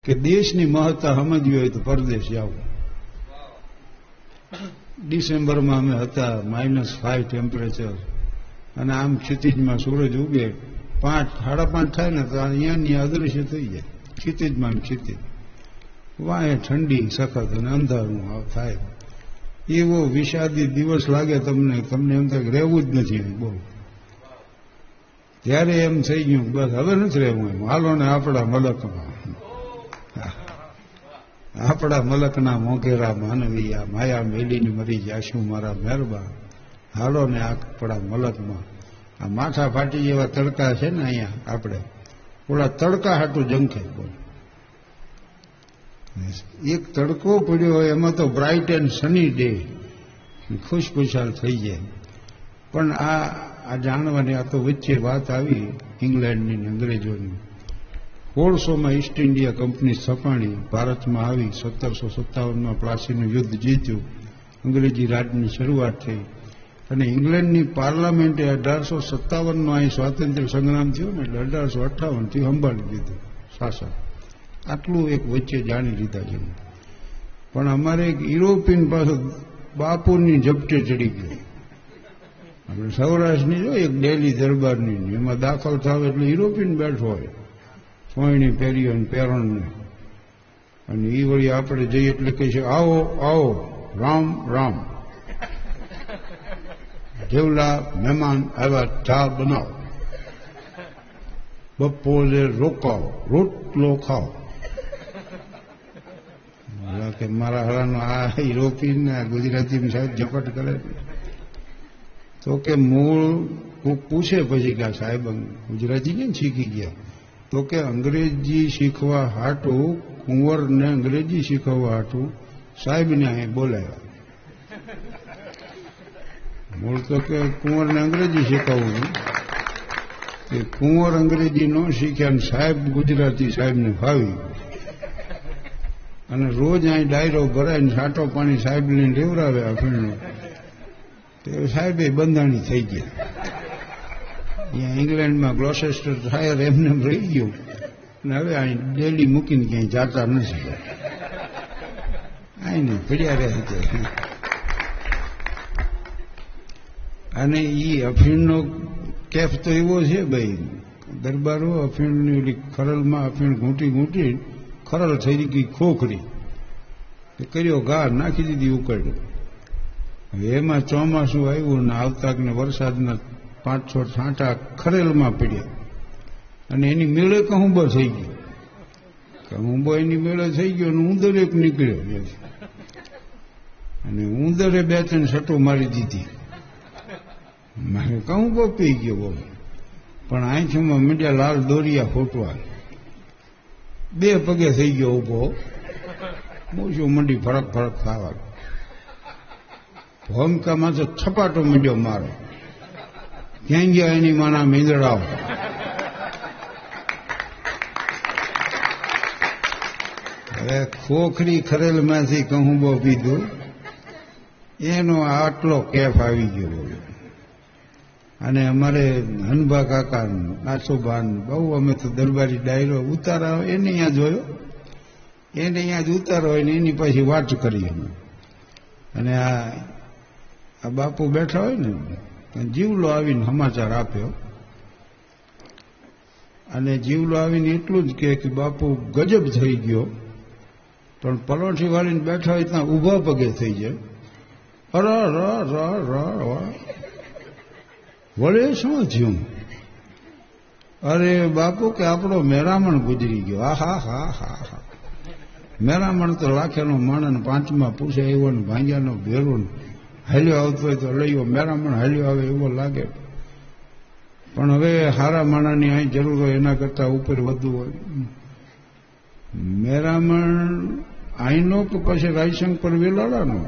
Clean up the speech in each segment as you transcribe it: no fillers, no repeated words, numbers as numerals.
કે દેશની મહત્તા સમજવી હોય તો પરદેશ જાવ. ડિસેમ્બરમાં અમે હતા, -5 ટેમ્પરેચર, અને આમ ક્ષિતિજમાં સૂરજ ઉગે 5, 5:30 થાય ને તો અહીંયાની અદૃશ્ય થઈ જાય. ક્ષિતિજમાં ક્ષિતિજ વાંહે ઠંડી સખત અને અંધારું થાય. એવો વિષાદી દિવસ લાગે તમને એમ થાય કે રહેવું જ નથી બહુ. ત્યારે એમ થઈ ગયું બસ હવે નથી રહેવું એમ, હાલો ને આપણા મલકમાં, આપણા મલકના મોઘેરા માનવી આ માયા મેલીને મરી જાશું મારા મહેરબાન, હાલો ને આપણા મલકમાં. આ માથા ફાટી જેવા તડકા છે ને અહીંયા આપણે ઓલા તડકા હાટું જંખે. એક તડકો પડ્યો હોય એમાં તો બ્રાઇટ એન્ડ સની ડે, ખુશખુશાલ થઈ જાય. પણ આ જાણવાની આ તો વચ્ચે વાત આવી ઇંગ્લેન્ડની અંગ્રેજોની. 1600માં ઈસ્ટ ઇન્ડિયા કંપની સ્થપાણી, ભારતમાં આવી. 1757માં પ્લાસીનું યુદ્ધ જીત્યું, અંગ્રેજી રાજની શરૂઆત થઈ. અને ઇંગ્લેન્ડની પાર્લામેન્ટે 1857નો અહીં સ્વાતંત્ર્ય સંગ્રામ થયો ને એટલે 1858થી સંભાળી લીધું શાસન. આટલું એક વચ્ચે જાણી લીધા છે. પણ અમારે એક યુરોપિયન પાસે બાપુની ઝપટે ચડી ગયો. આપણે સૌરાષ્ટ્રની જો એક ડેલી દરબારની, એમાં દાખલ થાવ એટલે યુરોપિયન બેઠો હોય, સોયણી પહેરીઓ પેરણને, અને એ વળી આપણે જઈએ એટલે કહે છે આવો આવો, રામ રામ, જેવલા મહેમાન આવ્યા, ચા બનાવો, બપોરે રોકાવો, રોટલો ખાઓ. કે મારા હરાનો આ યુરોપિયન ગુજરાતી સાહેબ ઝપટ કરે. તો કે મૂળ પૂછે પછી કે સાહેબ ગુજરાતી કેમ શીખી ગયા? તો કે અંગ્રેજી શીખવા હાટું, કુંવરને અંગ્રેજી શીખવવા હાટું સાહેબને અહીં બોલાવ્યા. મૂળ તો કે કુંવરને અંગ્રેજી શીખવવું, કે કુંવર અંગ્રેજી ન શીખ્યા ને સાહેબ ગુજરાતી સાહેબને ફાવી. અને રોજ અહીં ડાયરો ભરાઈને છાંટો પાણી સાહેબને લેવરાવે આપણને. તે સાહેબે બંધાણી થઈ ગયા. અહીંયા ઇંગ્લેન્ડમાં ગ્લોસેસ્ટર શાયર એમને રહી ગયું, અને હવે અહીં ડેલી મૂકીને ક્યાંય જાતા નથી. અહીં નહીં પડ્યા રહે છે. અને એ અફીણનો કેફ તો એવો છે ભાઈ, દરબારો અફીણની ઓલી ખરલમાં અફીણ ઘૂંટી ઘૂંટી ખરલ થઈ ગઈ ખોખરી, કર્યો ઘા નાખી દીધી ઉકળ્યું. હવે એમાં ચોમાસું આવ્યું ને આવતા ને વરસાદના 5-6 છાંટા ખરેલમાં પડ્યા, અને એની મેળે કહુંબો થઈ ગયો. કહુંબો એની મેળે થઈ ગયો અને ઉંદર એક નીકળ્યો, અને ઉંદરે 2-3 સટો મારી દીધી. મારે કહુંબો પી ગયો બહુ. પણ આંખમાં મીડિયા લાલ દોરિયા ફોટવા, 2 પગે થઈ ગયો ઉભો, મોજું મંડી ફરક ફરક ખાવા. ભોમકામાં તો છપાટો મીડ્યો મારો, ક્યાં ગયા એની માના મીંદડાઓ. હવે ખોખરી ખરેલમાંથી કહુંબો પીધું, એનો આટલો કેફ આવી ગયો. અને અમારે હનભા કાકા, આસોભાન, બહુ અમે તો દરબારી ડાયરો ઉતારા એને અહીંયા જોયો, એને અહીંયા જ ઉતારો હોય ને એની પછી વાત કરી અમે. અને આ બાપુ બેઠા હોય ને, જીવલો આવીને સમાચાર આપ્યો, અને જીવલો આવીને એટલું જ કે બાપુ ગજબ થઈ ગયો, પણ પલોઠી વાળીને બેઠા હોય ત્યાં ઊભા પગે થઈ જાય. વળે શું થયું? અરે બાપુ કે આપણો મેરામણ ગુજરી ગયો. હા હા હા હા, મેરામણ તો લાખેનો માણસ 5માં પૂછે એવો ને ભાંગ્યાનો ભેરો હાલ્યો આવતો હોય તો લઈયો, મેરામણ હાલ્યો આવે એવો લાગે. પણ હવે હારા માણાની અહીં જરૂર હોય એના કરતાં ઉપર વધુ હોય. મેરામણ અહીંનો કે પછી રાયશંકર વેલાળાનો?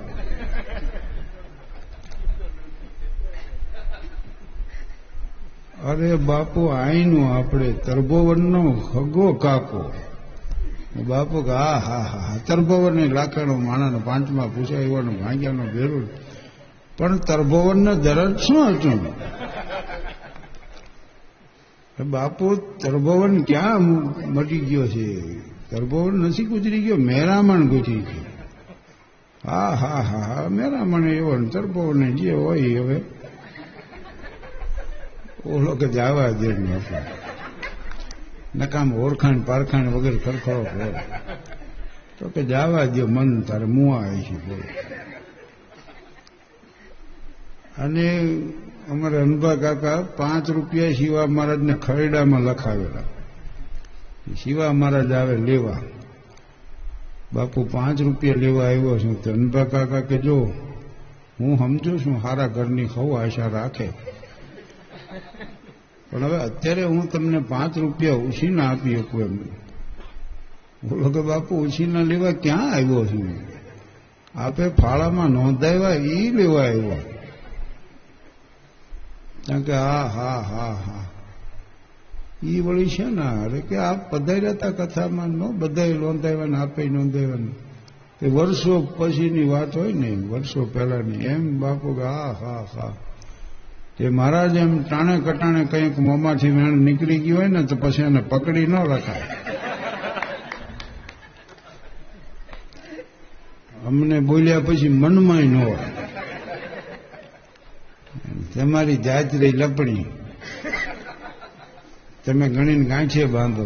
અરે બાપુ આઈનું આપણે તરભોવનનો હગો કાકો. બાપુ કે હા હા હા, તરભોવનની લાખાનો માણાનો 5માં પૂછાય એવાનો ભાંગ્યાનો ભેરું. પણ તરભોવનનો દરદ શું હતું? બાપુ તરભોવન ક્યાં મટી ગયો છે? તરબોળ નથી ગુજરી ગયો, મેરામણ ગુજરી ગયો. હા હા હા હા, મેરામણ એવો ને તરબોળને જે હોય હવે ઓલો કે જવા દે નકામ ઓળખાણ પારખાણ વગર ખરખરો બોલ તો કે જવા દો, મન તારે મુવા આવી છે બોલ. અને અમારે અનભા કાકા 5 રૂપિયા શિવા મહારાજને ખરડામાં લખાવેલા. શિવા મહારાજ આવે લેવા, બાપુ 5 રૂપિયા લેવા આવ્યો છું. તો અનભા કાકા કે જો હું સમજુ છું સારા ઘરની ખવ આશા રાખે, પણ હવે અત્યારે હું તમને 5 રૂપિયા ઉછીના આપી શકું એમ. બોલો કે બાપુ ઉછીના લેવા ક્યાં આવ્યો છું, આપે ફાળામાં નોંધાવ્યા એ લેવા આવ્યો. કારણ કે હા હા હા હા એ વળી છે ને, અરે કે આપ પધાર્યા હતા કથામાં, ન બધા નોંધાવ્યા ને આપે નોંધાવ્યા. એ વર્ષો પછીની વાત હોય ને, વર્ષો પહેલાની. એમ બાપુ કે હા હા હા, તે મહારાજ એમ ટાણે કટાણે કંઈક મોંમાંથી વેણ નીકળી ગયું હોય ને તો પછી એને પકડી ન રખાય. અમને બોલ્યા પછી મનમાં ન હોય, તમારી જાત રહી લપડી, તમે ગણીને ગાંઠે બાંધો.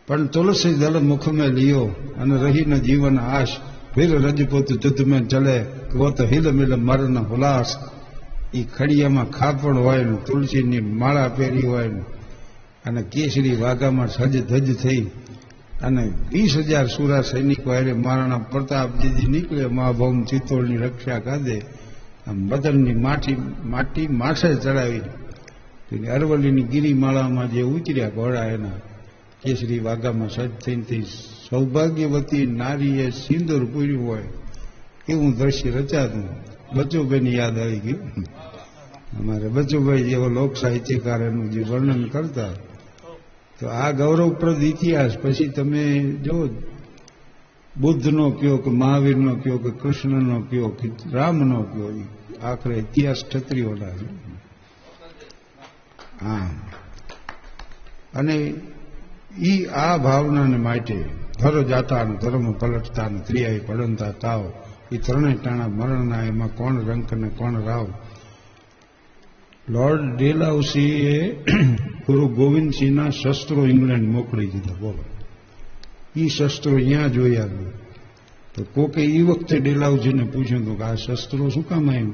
પણ તુલસી દલ મુખ में लियो અને રહી ન જીવન આશ, ફિર રજપૂત યુદ્ધ में ચલે વો તો હિલ મિલ મરણ હુલાસ. એ ખડિયામાં ખાપણ હોય ને તુલસીની માળા પહેરી હોય ને અને કેસરી વાઘામાં સજ ધજ થઈ અને 20,000 સુરા સૈનિકો એટલે મહારાણા પ્રતાપજી નીકળે મહાભૌમ ચિત્તોડની રક્ષા કાઢે. આમ બદનની માટી માથે ચડાવી અરવલ્લીની ગિરિમાળામાં જે ઉતર્યા ઘોડા એના કેસરી વાઘામાં સજ થઈને સૌભાગ્યવતી નારીએ સિંદૂર પૂર્યું હોય એવું દ્રશ્ય રચાતું. બચુભાઈની યાદ આવી ગયું. અમારે બચુભાઈ જેવો લોક સાહિત્યકાર એનું જે વર્ણન કરતા. તો આ ગૌરવપ્રદ ઇતિહાસ પછી તમે જો બુદ્ધનો કયો કે મહાવીરનો કયો કે કૃષ્ણનો કયો કે રામનો કયો, આખરે ઇતિહાસ ક્ષત્રિયોના છે. હા, અને આ ભાવનાને માટે ધર જાતા ધર્મ પલટતા ત્રિયાય પડંતા તાવ, એ ત્રણેય ટાણા મરણના, એમાં કોણ રંક ને કોણ રાવ. લોર્ડ ડેલાઉસીએ ગુરુ ગોવિંદસિંહના શસ્ત્રો ઇંગ્લેન્ડ મોકલી દીધા. બોલો, એ શસ્ત્રો અહીંયા જોયા. તો કોકે એ વખતે ડેલાઉસીને પૂછ્યું હતું કે આ શસ્ત્રો શું કામ એમ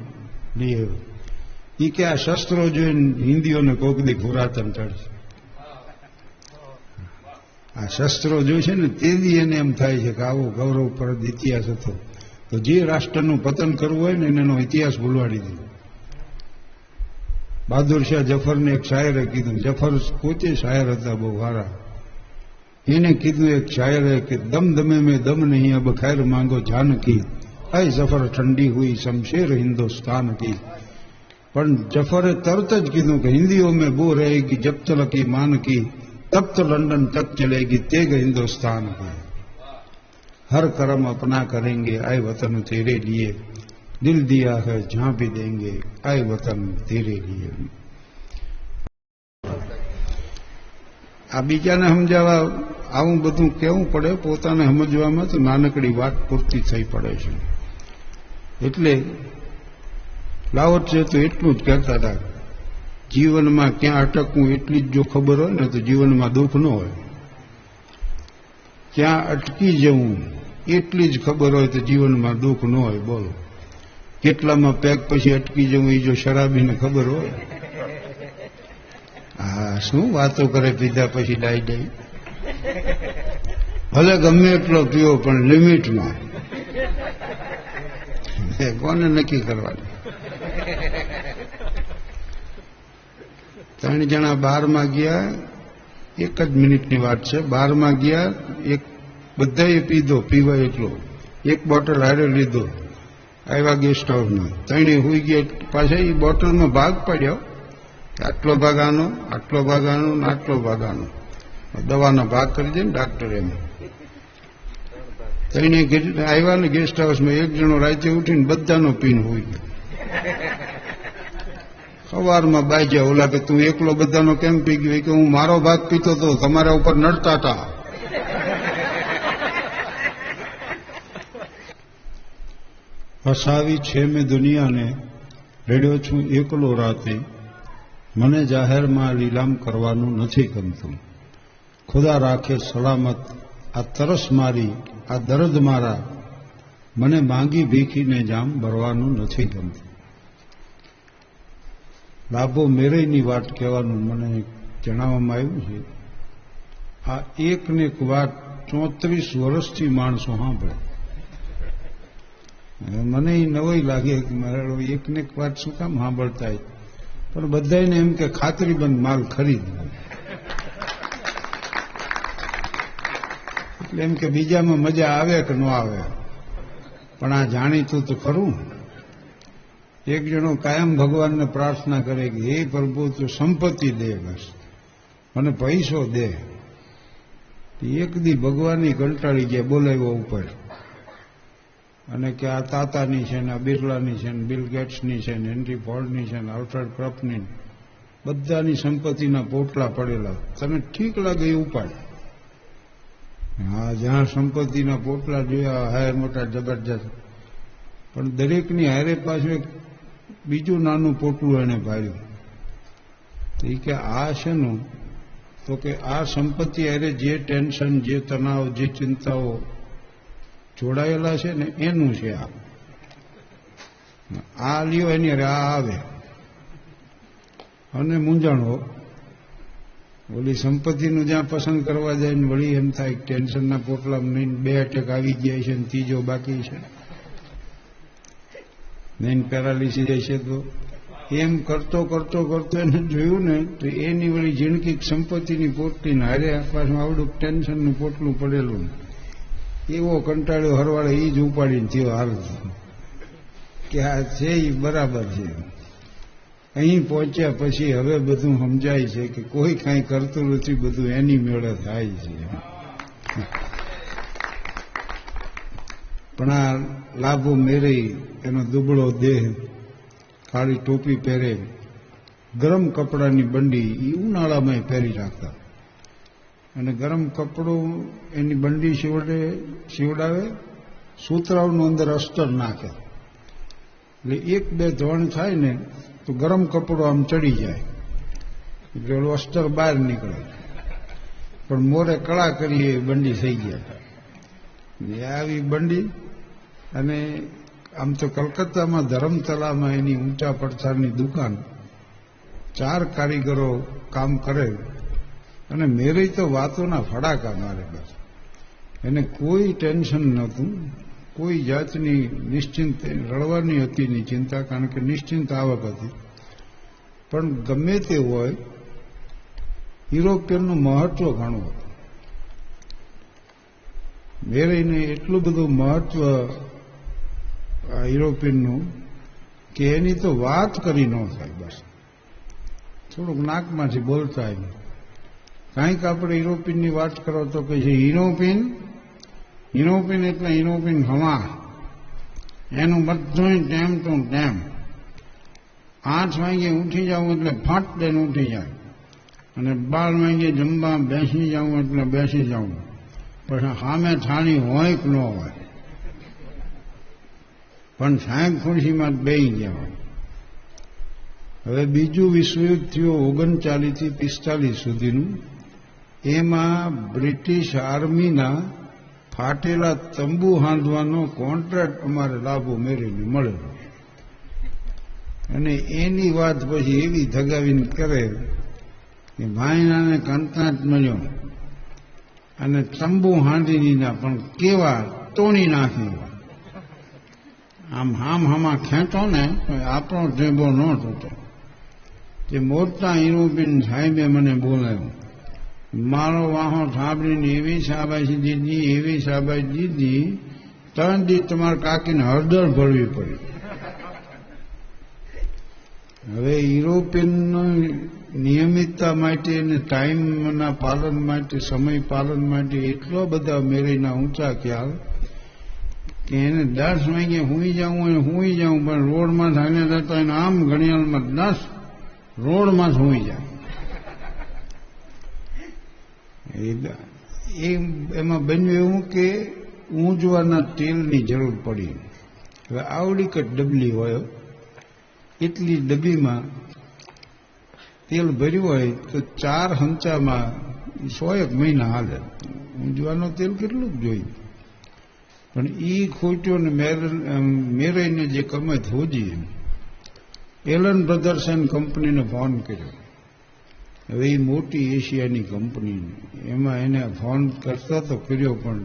લઈ આવ્યો. એ કે આ શસ્ત્રો જોઈને હિન્દીઓને કોક દી પુરાતન ચડશે. આ શસ્ત્રો જોઈ છે ને તેથી એને એમ થાય છે કે આવો ગૌરવપ્રદ ઇતિહાસ હતો. તો જે રાષ્ટ્રનું પતન કરવું હોય ને એનો ઇતિહાસ ભૂલવાડી દીધો. બહાદુર શાહ જફરને એક શાયરે કીધું, જફર પોતે શાયર હતા બહુ સારા. એને કીધું એક શાયરે કે દમ દમે મેં દમ નહીં અબ ખૈર માંગો જાન કી, ऐ जफर ठंडी हुई शमशेर हिंदुस्तान की. પણ જફરે તરત જ કીધું કે હિન્દીઓ में वो रहेगी जब तक ईमान की, तब तो लंदन तक चलेगी तेग हिंदुस्तान की. हर कर्म अपना करेंगे आए वतन तेरे लिए, दिल दिया है जहां भी देंगे आए वतन तेरे लिए. આ બીજાને સમજાવવા આવું બધું કેવું પડે, પોતાને સમજવામાં તો નાનકડી વાત પૂરતી થઈ પડે છે. એટલે લાવો છે તો એટલું જ કહેતા હતા, જીવનમાં ક્યાં અટકવું એટલી જ જો ખબર હોય ને તો જીવનમાં દુઃખ ન હોય. ક્યાં અટકી જવું એટલી જ ખબર હોય તો જીવનમાં દુઃખ ન હોય. બોલો, કેટલામાં પેક પછી અટકી જવું એ જો શરાબીને ખબર હોય. હા, શું વાતો કરે પીધા પછી ડાઈ ડાઈ. ભલે ગમે એટલો પીવો પણ લિમિટમાં. કોને નક્કી કરવાનું? 3 જણા બારમાં ગયા, 1 જ મિનિટની વાત છે. બારમાં ગયા, એક બધાએ પીધો, પીવાય એટલો, 1 બોટલ હારે લીધો, આવ્યા ગેસ્ટ હાઉસમાં. 3 હોઈ ગયા, પાછા એ બોટલમાં ભાગ પાડ્યો, આટલો ભાગ આનો, આટલો ભાગ આનો, આટલો ભાગ આનો. દવાનો ભાગ કરી દે ને ડાક્ટર. એમ 3 આવ્યા ને ગેસ્ટ હાઉસમાં. 1 જણો રાતે ઉઠીને બધાનો પીન હોઈ ગયો. સવારમાં બાજ્યા ઓલા કે તું એકલો બધાનો કેમ પી ગયો? કે હું મારો ભાગ પીતો હતો, તમારા ઉપર નડતા હતા. ફસાવી છે મેં દુનિયાને, રેડ્યો છું એકલો રાતે, મને જાહેરમાં લીલામ કરવાનું નથી ગમતું. ખુદા રાખે સલામત આ તરસ મારી, આ દર્દ મારા, મને માંગી ભીખીને જામ ભરવાનું નથી ગમતું. લાભો મેરેની વાત કહેવાનું મને જણાવવામાં આવ્યું છે. આ એકને એક વાત 34 વર્ષથી માણસો સાંભળે. મને એ નવાઈ લાગે કે મારો એકને એક વાત શું કામ સાંભળતા હોય, પણ બધાને એમ કે ખાતરીબંધ માલ ખરીદવો, એટલે એમ કે બીજામાં મજા આવે કે ન આવે. પણ આ જાણીતું તો ખરું. એક જણો કાયમ ભગવાનને પ્રાર્થના કરે કે હે પ્રભુ તું સંપત્તિ દે, બસ મને પૈસો દે. એક દી ભગવાનની કંટાળી ગયા, બોલાવ્યો ઉપર અને કે આ તાતાની છે ને, આ બિરલાની છે ને, બિલ ગેટ્સની છે ને, હેનરી ફોર્ડની છે ને, આલ્ફ્રેડ ક્રફની, બધાની સંપત્તિના પોટલા પડેલા, તને ઠીક લાગે એ ઉપાડ. હા, જ્યાં સંપત્તિના પોટલા જોયા હાયર મોટા જબરજસ્ત, પણ દરેકની હારે પાછું એક બીજું નાનું પોટલું એને પાડ્યું. તો એ કે આ શેનું? તો કે આ સંપત્તિ હારે જે ટેન્શન, જે તણાવ, જે ચિંતાઓ જોડાયેલા છે ને એનું છે આ લ્યો એની હારે આ આવે અને મૂંઝાણો. ઓલી સંપત્તિનું જ્યાં પસંદ કરવા જાય ને વળી એમ થાય ટેન્શનના પોટલામાં 2 અટેક આવી ગયા છે ને ત્રીજો બાકી છે, નહીં પેરાલિસિસ છે. તો એમ કરતો કરતો કરતો એને જોયું ને તો એની વળી ઝીણકી સંપત્તિની પોટલી ને હારે પાછું આવડું ટેન્શનનું પોટલું પડેલું, એવો કંટાળ્યો હરવાળે એ જ ઉપાડીને થયો હાલ કે આ છે એ બરાબર છે. અહીં પહોંચ્યા પછી હવે બધું સમજાય છે કે કોઈ કાંઈ કરતું નથી, બધું એની મેળે થાય છે. પણ આ લાભો મેરે એનો દુબળો દેહ, કાળી ટોપી પહેરે, ગરમ કપડાની બંડી એ ઉનાળામાં પહેરી રાખતા, અને ગરમ કપડું એની બંડી સીવડાવે, સૂતરાઓનું અંદર અસ્તર નાખે, એટલે 1-2 ધોણ થાય ને તો ગરમ કપડું આમ ચડી જાય, એટલે ઓલું અસ્તર બહાર નીકળે. પણ મોરે કળા કરીએ બંડી થઈ ગયા. આવી બંડી, અને આમ તો કલકત્તામાં ધરમતલામાં એની ઊંચા પડછાડની દુકાન, 4 કારીગરો કામ કરે, અને મેરે તો વાતોના ફડાકા મારે. બસ એને કોઈ ટેન્શન નહોતું, કોઈ જાતની નિશ્ચિંત, રડવાની હતી નહીં ચિંતા, કારણ કે નિશ્ચિંત આવક હતી. પણ ગમે તે હોય, યુરોપિયનનું મહત્વ ઘણું હતું. મેરેને એટલું બધું મહત્વ યુરોપિયનનું કે એની તો વાત કરી ન થાય. બસ થોડુંક નાકમાંથી બોલતા એમ કાંઈક આપણે યુરોપિયનની વાત કરો તો કે છે યુરોપિયન. યુરોપિયન એટલે યુરોપિયન હવા, એનું બધું ટેમ ટુ ટેમ. 8 વાગે ઉઠી જવું એટલે ફટ દઈને ઉઠી જાય, અને 12 વાગે જમવા બેસી જવું એટલે બેસી જવું. પછી સામે થાળી હોય કે ન હોય, પણ સાહેબ ખુરશીમાં બેસી ગયા હોય. હવે બીજું વિશ્વયુદ્ધ થયું 39 થી 45 સુધીનું. એમાં બ્રિટિશ આર્મીના ફાટેલા તંબુ હાંધવાનો કોન્ટ્રાક્ટ અમારે લાભો મેળવીને મળેલો, અને એની વાત પછી એવી ધગાવીને કરે કે ભાઈનાને કંટાટ મળ્યો, અને તંબુ હાંધીના પણ કેવા તોડી નાખી. આમ હામાં ખેંચો ને આપણો ઢેબો ન તૂટે. તે મોટા યુરોપિયન સાહેબે મને બોલાવ્યો, મારો વાહો સાંભળીને એવી શાબાશી દીધી, એવી શાબાશી દીધી, 3 દી તમારા કાકીને હળદર ભરવી પડી. હવે યુરોપિયનનો નિયમિતતા માટે અને ટાઈમના પાલન માટે, સમય પાલન માટે એટલા બધા મેરેના ઊંચા ખ્યાલ કે એને 10 વાગે હુઈ જાઉં, પણ રોડમાં ચાલ્યા જતા એને આમ ઘડિયાળમાં 10 રોડમાં જ હુઈ જાય. એમાં બન્યું એવું કે ઊંજવાના તેલની જરૂર પડી, હવે આવડી કટ ડબલી હોય, એટલી ડબ્બીમાં તેલ ભર્યું હોય તો 4 હંચામાં 100 મહિના હાલે. ઊંજવાનું તેલ કેટલું જ જોઈએ. પણ એ ખોટ્યો ને મેરાઈને જે કમાત હોજી, એલન બ્રધર્સ એન્ડ કંપનીને ફોન કર્યો. હવે એ મોટી એશિયાની કંપની, એમાં એને ફોન કરતા તો કર્યો, પણ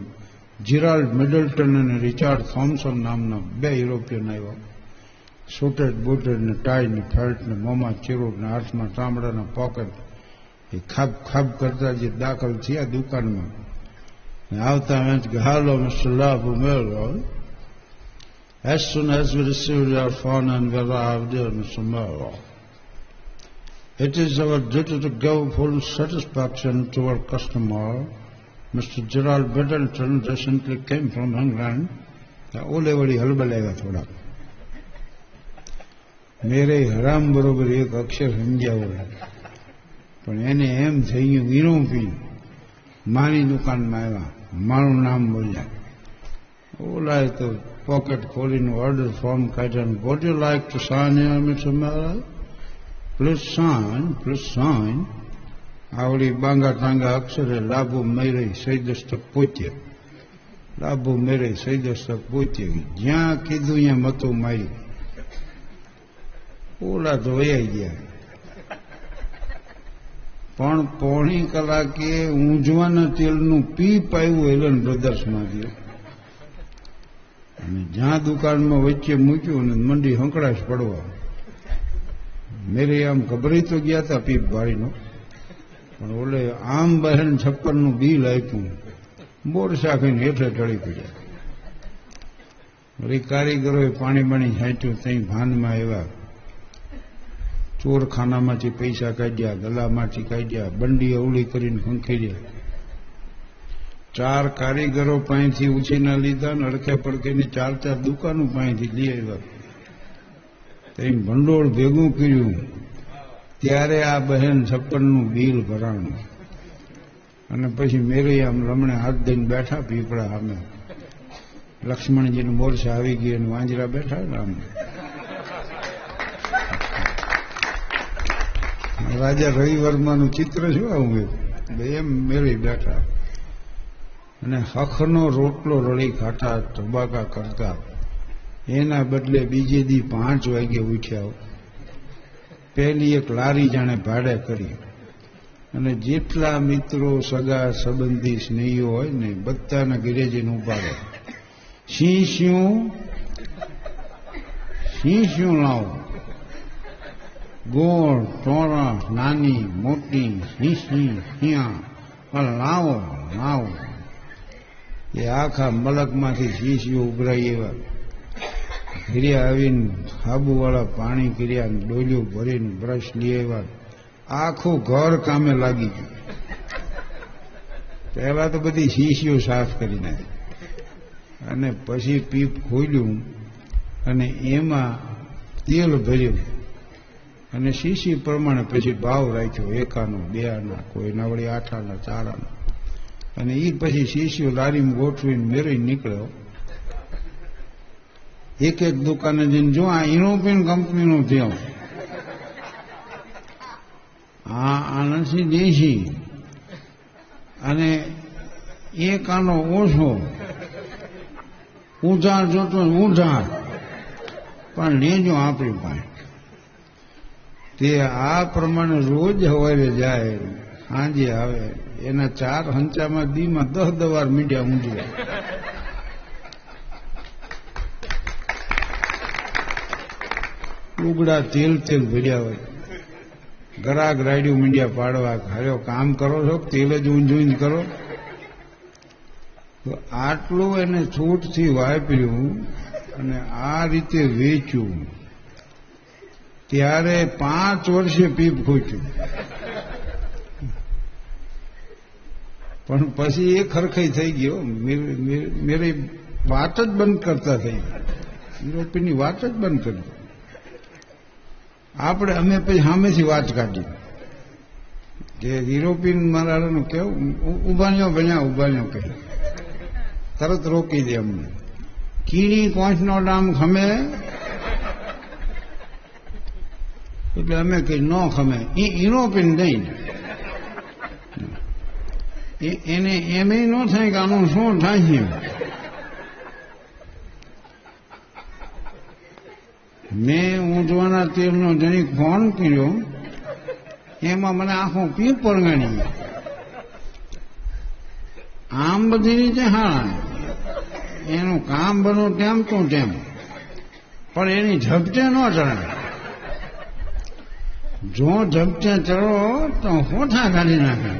જીરાલ્ડ મિડલટન અને રિચાર્ડ થોમ્સન નામના 2 યુરોપિયન આવ્યા. સૂટેડ બૂટેડ ને ટાઈ ને ફેલ્ટ ને મોંમાં ચીરૂડ ને હાથમાં ચામડાના પોકેટ, એ ખાબ ખાબ કરતા જે દાખલ થયા દુકાનમાં. આવતા મેં કે હાલો મિસ્ટર લાભુ મેળવો. As soon as we received your phone and we arrived here, Mr. Merrill, it is our duty to give full satisfaction to our customer, Mr. Gerald Middleton, recently came from England. ઓલે વળી હલબલાવ્યા થોડા. મેરે હરામ બરોબર એક અક્ષર સમજ્યા હોય, પણ એને એમ થઈ ગયું વિરોપી મારી દુકાનમાં આવ્યા, મારું નામ બોલ્યા. ઓલાએ તો પોકેટ ખોલીને ઓર્ડર ફોર્મ કાઢ્યા. What you like to sign here mister Merrill? Please sign. આવડી બાંગા ટાંગા અક્ષરે લાભુ મેરે સૈદસ્તક પહોંચ્યા. લાભુ મેરે સૈદસ્તક પહોંચ્યા. જ્યાં કીધું ત્યાં મતું માર્યું. ઓલા તો વયા ગયા. પણ પોણી કલાકે ઊંઝવાના તેલનું પીપ આવ્યું એલન બ્રધર્સમાંથી, અને જ્યાં દુકાનમાં વચ્ચે મૂક્યું ને મંડી હંકડાશ પડવા. મેરે આમ ગભરાઈ તો ગયા હતા પીપ વાળીનો, પણ ઓલે આમ બહેન 56નું બિલ આપ્યું. બોર શાખીને હેઠે ટળી પડ્યા. વળી કારીગરોએ પાણી છાંટ્યું. ત્યાં ભાનમાં આવ્યા. ચોરખાનામાંથી પૈસા કાઢ્યા, ગલામાંથી કાઢ્યા, બંડી અવળી કરીને ખંખેર્યા. 4 કારીગરો પાસેથી ઉછીના લીધા ને અડખે પડખેની 4 દુકાનો પાસેથી લઈ આવ્યા. ત્યાં ભંડોળ ભેગું કર્યું ત્યારે આ બહેન 56નું બિલ ભરાણું. અને પછી મેરે આમ લમણે હાથ દઈને બેઠા પીપળા સામે. લક્ષ્મણજીનું મોરસા આવી ગઈ અને વાંજરા બેઠા ને આમ. રાજા રવિવર્માનું ચિત્ર શું આવું એમ મેળવી બેઠા. અને હખનો રોટલો રળી ખાતા ધબાકા કરતા. એના બદલે બીજે દી 5 વાગે ઉઠ્યા. પહેલી એક લારી જાણે ભાડે કરી, અને જેટલા મિત્રો સગા સંબંધી સ્નેહીઓ હોય ને બધાને ઘરે જઈને ઉપાડે. શીશું લાવો, ગોળ ટોરા નાની મોટી શીશી શિયા પણ લાવો. એ આખા મલકમાંથી શીશીઓ ઉભરાઈ એવા. ઘરે આવીને સાબુવાળા પાણી કર્યા, ડોલિયું ભરીને બ્રશ લઈ આવ્યા. આખું ઘર કામે લાગી ગયું. પહેલા તો બધી શીશીઓ સાફ કરી નાખી, અને પછી પીપ ખોલ્યું અને એમાં તેલ ભર્યું, અને શીશી પ્રમાણે પછી ભાવ રાખ્યો. 1 આનો, 2 આના, કોઈના વળી 8 આના, 4 આના. અને એ પછી શીશીઓ લારીમાં ગોઠવીને મેળવી નીકળ્યો. એક દુકાને જઈને જો આ યુરોપિયન કંપનીનું થયું, આ નથી દેશી, અને 1 આનો ઓછો, ઉધાર જોતો ઉધાર, પણ લેજો આપણી પાસે. તે આ પ્રમાણે રોજ સવારે જાય, સાંજે આવે. એના 4 હંચામાં દીમાં 10 વાર મીડિયા ઊંઝવા. લુગડા તેલ ભર્યા હોય. ગરાગ રાડ્યું મીડિયા પાડવા. હાર્યો કામ કરો છો, તેલ જ ઊંઝું કરો. તો આટલું એને છૂટથી વાપર્યું અને આ રીતે વેચ્યું. ત્યારે 5 વર્ષે પીપ ખોચ્યું. પણ પછી એ ખરખાઈ થઈ ગયો. મેરે વાત જ બંધ કરતા થઈ ગઈ. યુરોપિયનની વાત જ બંધ કરી. અમે પછી સામેથી વાત કાઢી કે યુરોપિયન મારાનું કેવું ઉભાણ્યો ભણ્યા ઉભાણ્યો કહે, તરત રોકી દે અમને. કીડી કોંચનો ડામ ખમે એટલે અમે કઈ ન ખમે એ યુરોપિયન દઈ એને એમ ન થાય કે આનું શું થાય છે. મેં ઊંધવાના તેલનો જરીક ફોન કર્યો, એમાં મને આખું પીપ પરગાણી. આમ બધી રીતે હા એનું કામ બનવું તેમ તો તેમ, પણ એની ઝપટે ન ચડે. જો ઝપટે ચડો તો હોઠા કાઢી નાખે.